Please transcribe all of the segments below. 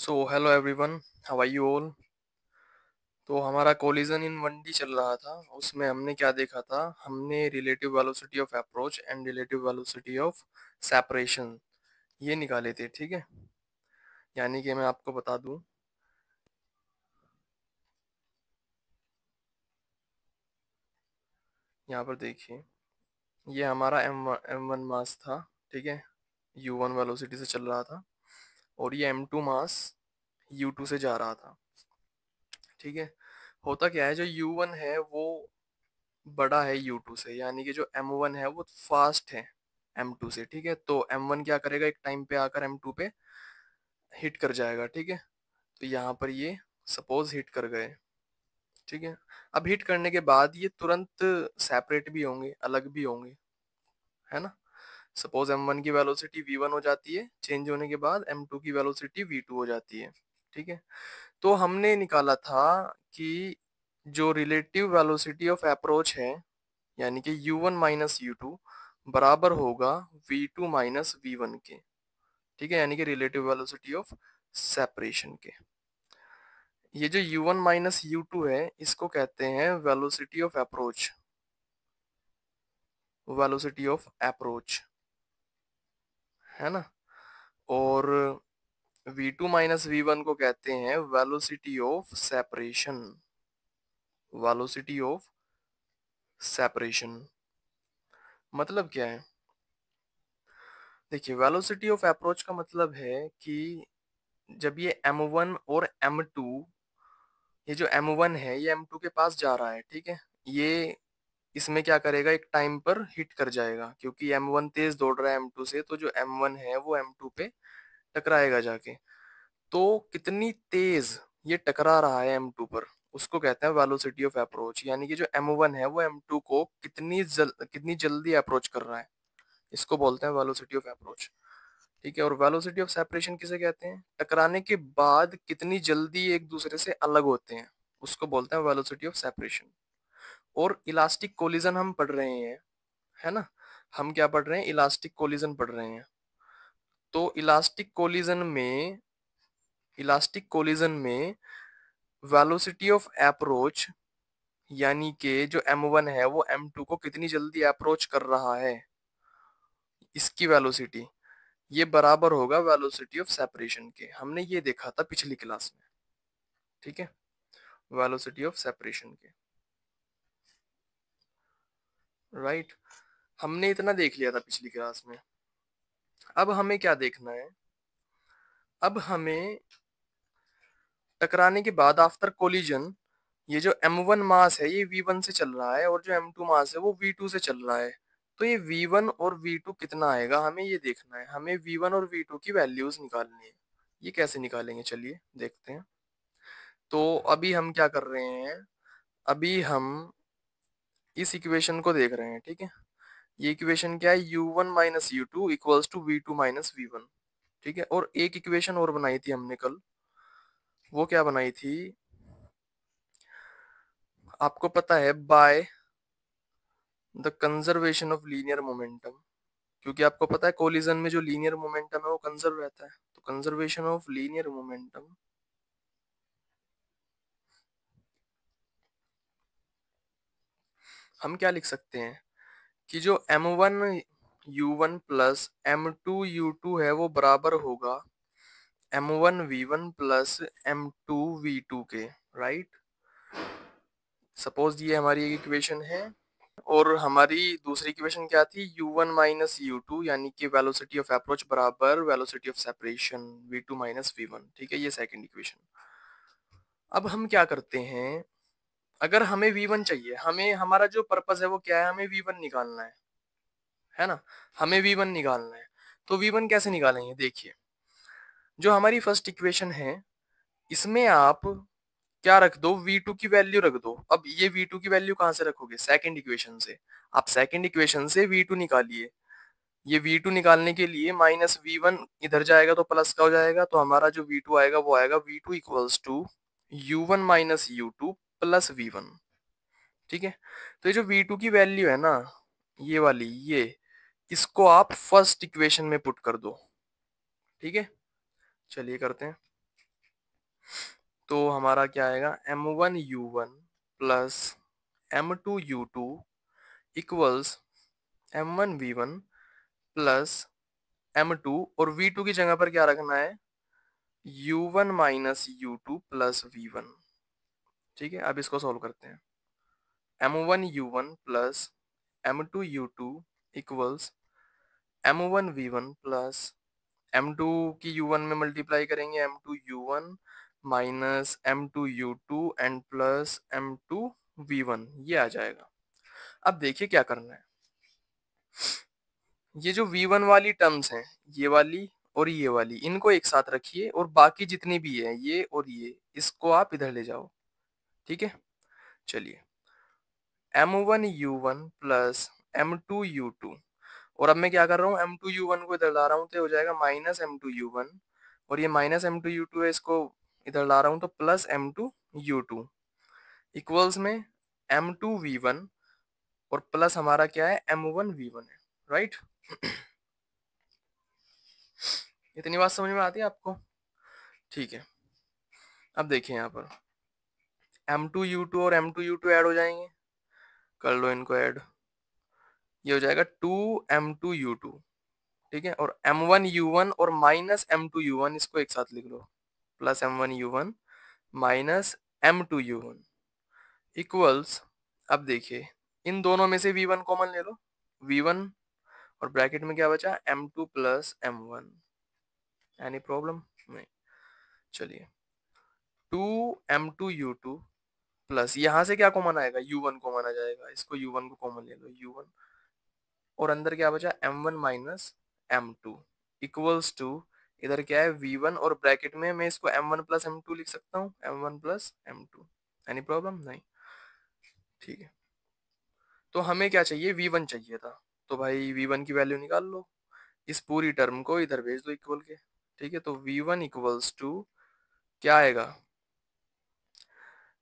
So hello everyone, how are you all. तो हमारा collision इन 1D चल रहा था। उसमें हमने क्या देखा था, हमने relative velocity of approach and relative velocity of separation ये निकाले थे। ठीक है, यानी कि मैं आपको बता दूं, यहाँ पर देखिए, ये हमारा M1 मास था। ठीक है, U1 वेलोसिटी से चल रहा था और ये M2 मास U2 से जा रहा था। ठीक है, होता क्या है, जो U1 है वो बड़ा है U2 से, यानी कि जो M1 है वो फास्ट है M2 से। ठीक है, तो M1 क्या करेगा, एक टाइम पे आकर M2 पे हिट कर जाएगा। ठीक है, तो यहाँ पर ये सपोज हिट कर गए। ठीक है, अब हिट करने के बाद ये तुरंत सेपरेट भी होंगे, अलग भी होंगे, है ना। सपोज M1 की वेलोसिटी V1 हो जाती है, चेंज होने के बाद M2 की वेलोसिटी V2 हो जाती है। ठीक है, तो हमने निकाला था कि जो रिलेटिव वेलोसिटी ऑफ अप्रोच है, यानी कि U1 माइनस U2 बराबर होगा V2 माइनस V1 के। ठीक है, यानी कि रिलेटिव वेलोसिटी ऑफ सेपरेशन के। ये जो U1 माइनस U2 है, इसको कहते हैं velocity of approach, velocity of approach, है ना। और V2 माइनस V1 को कहते हैं velocity of separation, velocity of separation. मतलब क्या है, देखिए, वेलोसिटी ऑफ अप्रोच का मतलब है कि जब ये M1 और M2, ये जो M1 है ये M2 के पास जा रहा है। ठीक है, ये इसमें क्या करेगा, एक टाइम पर हिट कर जाएगा, क्योंकि M1 तेज दौड़ रहा है M2 से, तो जो M1 है वो M2 पे टकराएगा जाके। तो कितनी तेज ये टकरा रहा है M2 पर, उसको कहते हैं वेलोसिटी ऑफ अप्रोच। यानी कि जो M1 है वो M2 को कितनी जल्दी अप्रोच कर रहा है, इसको बोलते हैं वेलोसिटी ऑफ अप्रोच। ठीक है, और वेलोसिटी ऑफ सेपरेशन किसे कहते हैं, टकराने के बाद कितनी जल्दी एक दूसरे से अलग होते हैं, उसको बोलते हैं वेलोसिटी ऑफ सेपरेशन। और इलास्टिक कोलिजन हम पढ़ रहे हैं, है ना। हम क्या पढ़ रहे हैं, इलास्टिक कोलिजन पढ़ रहे हैं। तो इलास्टिक कोलिजन में वेलोसिटी ऑफ अप्रोच, यानी कि जो M1 है वो M2 को कितनी जल्दी अप्रोच कर रहा है, इसकी वेलोसिटी, ये बराबर होगा वेलोसिटी ऑफ सेपरेशन के। हमने ये देखा था पिछली क्लास में। ठीक है, वेलोसिटी ऑफ सेपरेशन के, राइट। हमने इतना देख लिया था पिछली क्लास में। अब हमें क्या देखना है, अब हमें टकराने के बाद आफ्टर कोलिजन, ये जो M1 मास है ये V1 से चल रहा है और जो M2 मास है वो V2 से चल रहा है। तो ये V1 और V2 कितना आएगा, हमें ये देखना है। हमें V1 और V2 की वैल्यूज निकालनी है। ये कैसे निकालेंगे, चलिए देखते हैं। तो अभी हम क्या कर रहे हैं, अभी हम इस इक्वेशन को देख रहे हैं। ठीक है, ये इक्वेशन क्या है, U1 minus U2 equals to V2 minus V1। ठीक है, और एक इक्वेशन और बनाई थी हमने कल, वो क्या बनाई थी, आपको पता है, by the conservation of linear momentum. क्योंकि आपको पता है कोलिजन में जो लीनियर मोमेंटम है वो कंजर्व रहता है, तो कंजर्वेशन ऑफ लीनियर मोमेंटम, हम क्या लिख सकते हैं कि जो M1 U1 plus M2 U2 है वो बराबर होगा M1 V1 plus M2 V2 के, राइट। सपोज ये हमारी एक इक्वेशन है। और हमारी दूसरी इक्वेशन क्या थी, U1 माइनस U2, यानी कि वेलोसिटी ऑफ अप्रोच बराबर velocity of separation V2 minus V1। ठीक है, ये सेकंड इक्वेशन। अब हम क्या करते हैं, अगर हमें V1 चाहिए, हमें हमारा जो पर्पस है वो क्या है, हमें V1 निकालना है ना। हमें V1 निकालना है, तो V1 कैसे निकालेंगे, देखिए, जो हमारी फर्स्ट इक्वेशन है इसमें आप क्या रख दो, V2 की वैल्यू रख दो। अब ये V2 की वैल्यू कहाँ से रखोगे, सेकंड इक्वेशन से। आप सेकंड इक्वेशन से V2 निकालिए। ये V2 निकालने के लिए माइनस V1 इधर जाएगा तो प्लस का हो जाएगा, तो हमारा जो V2 आएगा वो आएगा V2 equals to U1 minus U2 plus V1। ठीक है, तो ये जो V2 की वैल्यू है ना, ये वाली, ये, इसको आप फर्स्ट इक्वेशन में पुट कर दो। ठीक है, चलिए करते हैं। तो हमारा क्या आएगा, m1u1 plus m2u2 equals m1v1 plus m2, और v2 की जगह पर क्या रखना है, u1 minus u2 plus v1। ठीक है, अब इसको सॉल्व करते हैं। m1u1 plus m2u2 equals m1v1 plus m2 की u1 में मल्टीप्लाई करेंगे m2u1 minus m2u2 and plus m2v1, ये आ जाएगा। अब देखिए क्या करना है, ये जो v1 वाली टर्म्स हैं, ये वाली और ये वाली, इनको एक साथ रखिए, और बाकी जितनी भी है ये और ये, इसको आप इधर ले जाओ। ठीक है, चलिए m1u1 प्लस m2u2, और अब मैं क्या कर रहा हूँ, m2u1 को इधर ला रहा हूँ तो हो जाएगा माइनस m2u1, और ये माइनस m2u2 है, इसको इधर ला रहा हूँ तो प्लस m2u2 इक्वल्स में m2v1, और प्लस हमारा क्या है, m1v1 है, राइट। इतनी बात समझ में आती है आपको? ठीक है, अब देखिए यहाँ पर m2u2 और m2u2 ऐड हो जाएंगे, कर लो इनको ऐड, ये हो जाएगा 2m2u2। ठीक है, और m1u1 और माइनस m2u1, इसको एक साथ लिख लो, plus m1u1 minus m2u1 equals, अब देखिए इन दोनों में से v1 कॉमन ले लो, v1, और ब्रैकेट में क्या बचा, m2 plus m1। Any problem? नहीं। चलिए 2m2u2 प्लस, यहाँ से क्या कॉमन आएगा, u1 कॉमन आ जाएगा, इसको u1 को कॉमन ले लो, u1, और अंदर क्या बचा, m1 minus m2 equals to, इधर क्या है v1, और ब्रैकेट में मैं इसको m1 प्लस m2 लिख सकता हूँ, m1 plus m2। Any problem? नहीं। ठीक है, तो हमें क्या चाहिए, v1 चाहिए था, तो भाई v1 की वैल्यू निकाल लो, इस पूरी टर्म को इधर भेज दो इक्वल के। ठीक है, तो v1 इक्वल्स टू क्या आएगा,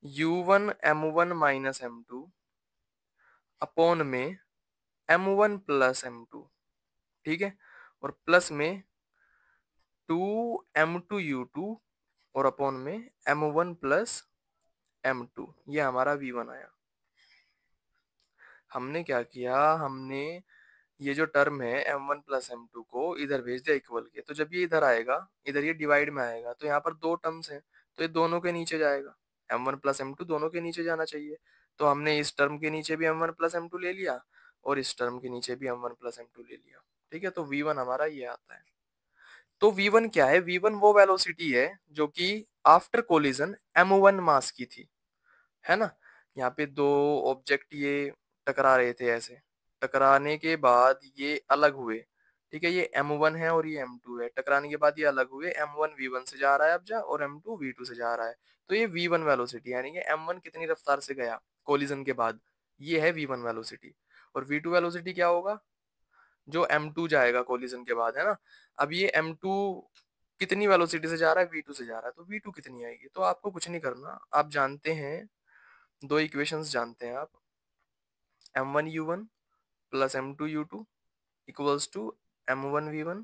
u1 m1 minus m2 upon में m1 प्लस m2। ठीक है, और प्लस में 2m2u2 और अपॉन में m1 प्लस m2, ये हमारा v1 आया। हमने क्या किया, हमने ये जो टर्म है m1 प्लस m2 को इधर भेज दिया इक्वल के, तो जब ये इधर आएगा, इधर ये डिवाइड में आएगा, तो यहाँ पर दो टर्म्स हैं, तो ये दोनों के नीचे जाएगा, m1 प्लस m2 दोनों के नीचे जाना चाहिए, तो हमने इस टर्म के नीचे भी m1 प्लस m2 ले लिया, और इस टर्म के नीचे भी m1 प्लस m2 ले लिया। ठीक है, तो v1 हमारा ये आता है। तो v1 क्या है, v1 वो वेलोसिटी है जो कि आफ्टर कोलिजन m1 मास की थी, है ना। यहाँ पे दो ऑब्जेक्ट ये टकरा रहे थे, ऐसे टकराने के बाद ये अलग हुए। ठीक है, ये m1 है और ये m2 है, टकराने के बाद ये अलग हुए, m1 v1 से जा रहा है अब जा, और m2 v2 से जा रहा है, तो ये v1 वेलोसिटी, यानी कि m1 कितनी रफ्तार से गया कोलिजन के बाद, ये है v1 वेलोसिटी। और v2 वेलोसिटी क्या होगा, जो m2 जाएगा कोलिजन के बाद, है ना। अब ये m2 कितनी वेलोसिटी से जा रहा है, v2 से जा रहा है, तो v2 कितनी आएगी, तो आपको कुछ नहीं करना, आप जानते हैं, दो इक्वेशंस जानते हैं आप, m1u1 plus m2u2 equals to m1v1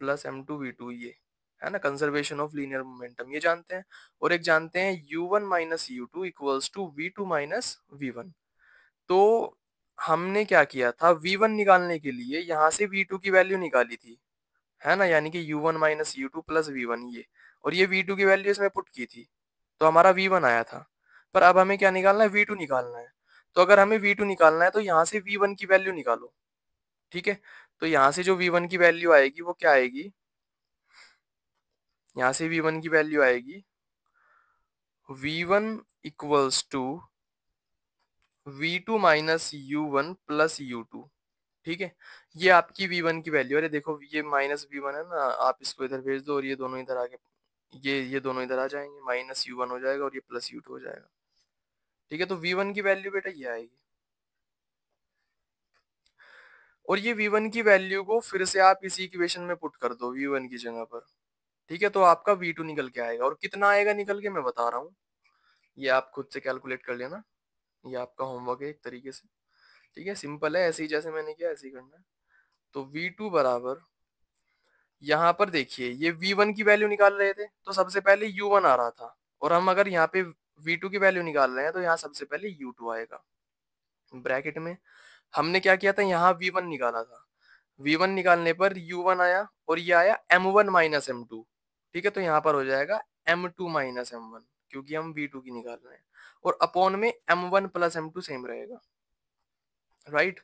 plus m2v2, ये है ना, कंजर्वेशन ऑफ लीनियर मोमेंटम, ये जानते हैं। और एक जानते हैं u1 minus u2 equals to v2 minus v1। तो हमने क्या किया था, v1 निकालने के लिए यहाँ से v2 की वैल्यू निकाली थी, है ना, यानी कि u1 minus u2 plus v1, ये, और ये v2 की वैल्यू इसमें पुट की थी, तो हमारा v1 आया था। पर अब हमें क्या निकालना है, v2 निकालना है। तो अगर हमें v2 निकालना है तो यहाँ से v1 की वैल्यू निकालो। ठीक है, तो यहाँ से जो v1 की वैल्यू आएगी वो क्या आएगी, यहाँ से v1 की वैल्यू आएगी v1 equals to v2 minus u1 plus u2। ठीक है, ये आपकी v1 की वैल्यू, अरे देखो ये माइनस v1 है ना, आप इसको इधर भेज दो, और ये दोनों इधर आके, ये दोनों इधर आ जाएंगे, माइनस u1 हो जाएगा और ये प्लस u2 हो जाएगा। ठीक है, तो v1 की वैल्यू बेटा ये आएगी, और ये v1 की वैल्यू को फिर से आप इसी इक्वेशन में पुट कर दो v1 की जगह पर। ठीक है, तो आपका v2 निकल के आएगा, और कितना आएगा निकल के मैं बता रहा हूँ, ये आप खुद से कैलकुलेट कर लेना, ये आपका होमवर्क है एक तरीके से। ठीक है, सिंपल है, ऐसे ही जैसे मैंने किया ऐसे ही करना है। तो v2 बराबर, यहाँ पर देखिए ये V1 की वैल्यू निकाल रहे थे तो सबसे पहले U1 आ रहा था, और हम अगर यहाँ पे V2 की वैल्यू निकाल रहे हैं तो यहाँ सबसे पहले U2 आएगा। ब्रैकेट में हमने क्या किया था, यहाँ V1 निकाला था, V1 निकालने पर U1 आया और ये आया M1 माइनस M2। ठीक है, तो यहाँ पर हो जाएगा M2 माइनस M1, क्योंकि हम V2 की निकाल रहे हैं, और अपॉन में M1 प्लस M2 सेम रहेगा, राइट।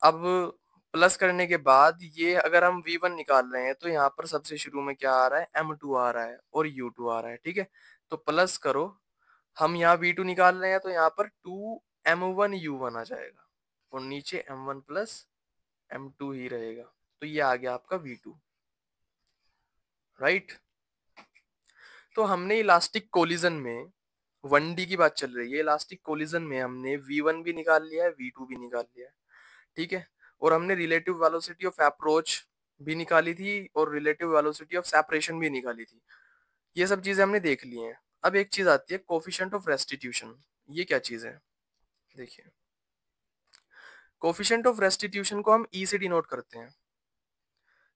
अब प्लस करने के बाद ये अगर हम V1 निकाल रहे हैं तो यहाँ पर सबसे शुरू में क्या आ रहा है, M2 आ रहा है और U2 आ रहा है। ठीक है, तो प्लस करो, हम यहाँ V2 निकाल रहे हैं तो यहाँ पर 2M1 U1 आ जाएगा, और नीचे M1 प्लस M2 ही रहेगा, तो ये आ गया आपका V2, राइट। तो हमने इलास्टिक कोलिजन में 1D की बात चल रही है, इलास्टिक कोलिजन में हमने V1 भी निकाल लिया है, V2 भी निकाल लिया है। ठीक है, और हमने रिलेटिव वेलोसिटी ऑफ अप्रोच भी निकाली थी और रिलेटिव वेलोसिटी ऑफ सेपरेशन भी निकाली थी। ये सब चीजें हमने देख ली हैं। अब एक चीज आती है कोफिशिएंट ऑफ रेस्टिट्यूशन। ये क्या चीज है, देखिए, कोफिशिएंट ऑफ रेस्टिट्यूशन को हम ई से डिनोट करते हैं।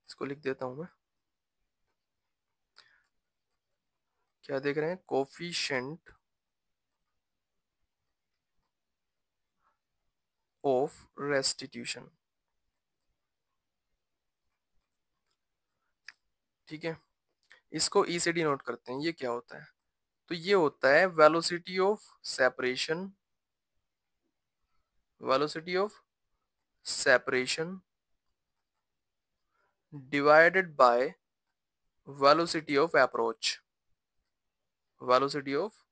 इसको लिख देता हूं मैं, क्या देख रहे हैं, कोफिशिएंट ऑफ रेस्टिट्यूशन। ठीक है, इसको ई से डिनोट करते हैं। ये क्या होता है, तो ये होता है velocity of separation, velocity of separation divided by velocity of approach, velocity of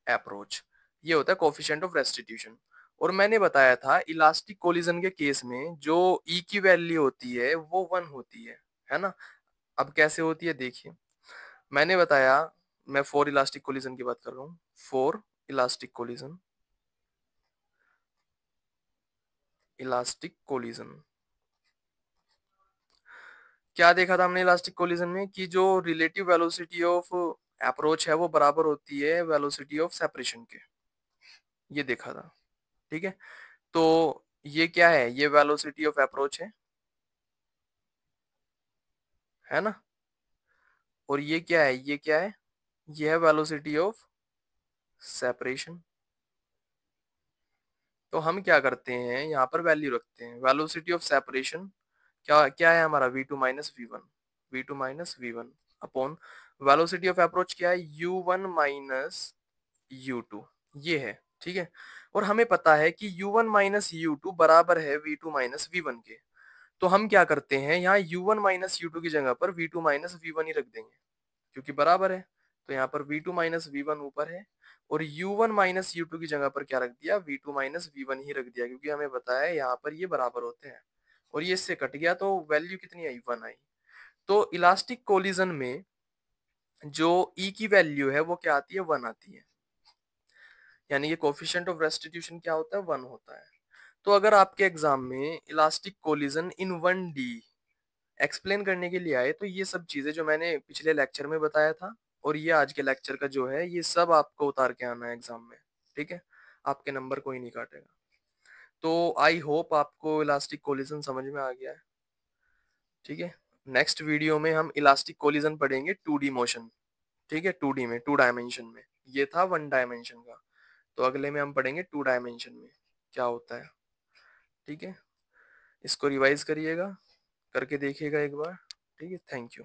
approach. ये होता है कोफिशिएंट ऑफ रेस्टिट्यूशन। और मैंने बताया था इलास्टिक कोलिजन के केस में जो ई की वैल्यू होती है वो 1 होती है ना। अब कैसे होती है देखिए, मैंने बताया, मैं फोर इलास्टिक कोलिजन की बात कर रहा हूँ, four elastic collision, elastic collision. क्या देखा था हमने इलास्टिक कोलिजन में, कि जो रिलेटिव वेलोसिटी ऑफ अप्रोच है वो बराबर होती है वेलोसिटी ऑफ सेपरेशन के, ये देखा था। ठीक है, तो ये क्या है, ये वेलोसिटी ऑफ अप्रोच है ना, और ये क्या है, ये क्या है, ये है वेलोसिटी ऑफ सेपरेशन। तो हम क्या करते हैं, यहाँ पर वैल्यू रखते हैं, वेलोसिटी ऑफ सेपरेशन क्या क्या है हमारा, v2 minus v one, v2 minus वी1 अपॉन वेलोसिटी ऑफ अप्रोच क्या है, u1 माइनस u2, ये है। ठीक है, और हमें पता है कि u1 माइनस u2 बराबर है v2 माइनस वी1 के, तो हम क्या करते हैं, यहाँ u1 माइनस u2 की जगह पर v2 माइनस वी1 ही रख देंगे, क्योंकि बराबर है। तो यहाँ पर v2 माइनस वी1 ऊपर है, और u1 माइनस u2 की जगह पर क्या रख दिया, v2 माइनस वी1 ही रख दिया, क्योंकि हमें पता है यहाँ पर ये बराबर होते हैं, और ये इससे कट गया तो वैल्यू कितनी आई, 1 आई। तो इलास्टिक कोलिजन में जो ई की वैल्यू है वो क्या आती है, 1 आती है, यानी ये कोफिशिएंट ऑफ रेस्टिट्यूशन क्या होता है, 1 होता है। तो अगर आपके एग्जाम में इलास्टिक कोलिजन इन 1D एक्सप्लेन करने के लिए आए तो ये सब चीजें जो मैंने पिछले लेक्चर में बताया था और ये आज के लेक्चर का जो है, ये सब आपको उतार के आना है एग्जाम में। ठीक है, आपके नंबर कोई नहीं काटेगा। तो आई होप आपको इलास्टिक कोलिजन समझ में आ गया है। ठीक है, नेक्स्ट वीडियो में हम इलास्टिक कोलिजन पढ़ेंगे 2D मोशन। ठीक है, 2D में, 2 डायमेंशन में। ये था 1 डायमेंशन का, तो अगले में हम पढ़ेंगे 2 डायमेंशन में क्या होता है। ठीक है, इसको रिवाइज करिएगा, करके देखिएगा एक बार। ठीक है, थैंक यू।